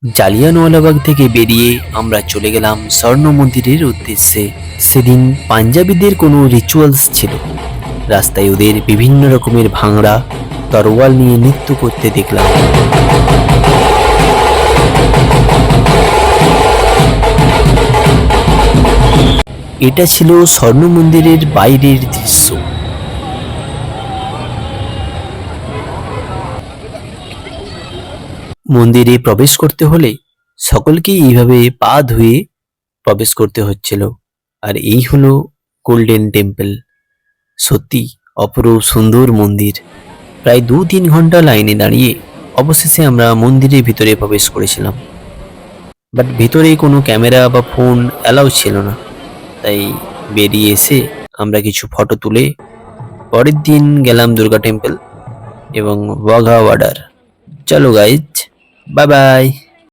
জালিয়ানওয়ালাবাগ থেকে বেরিয়ে আমরা চলে গেলাম স্বর্ণ মন্দিরের উদ্দেশ্যে। সেদিন পাঞ্জাবিদের কোনো রিচুয়ালস ছিল। রাস্তায় ওদের বিভিন্ন রকমের ভাঙড়া তরোয়াল নিয়ে নৃত্য করতে দেখলাম। এটা ছিল স্বর্ণ মন্দিরের বাইরের দৃশ্য। মন্দিরে প্রবেশ করতে হলে সকলকেই এইভাবে পা ধুয়ে প্রবেশ করতে হচ্ছিল। আর এই হলো গোল্ডেন টেম্পল। সত্যি অপরূপ সুন্দর মন্দির। প্রায় 2-3 ঘন্টা লাইনে দাঁড়িয়ে অবশেষে আমরা মন্দিরের ভিতরে প্রবেশ করেছিলাম। বাট ভিতরে কোনো ক্যামেরা বা ফোন অ্যালাউ ছিল না, তাই বেরিয়ে এসে আমরা কিছু ফটো তুলে পরের দিন গেলাম দুর্গা টেম্পল এবং ওয়াঘা বর্ডার। চলো গাইজ, বাই বাই।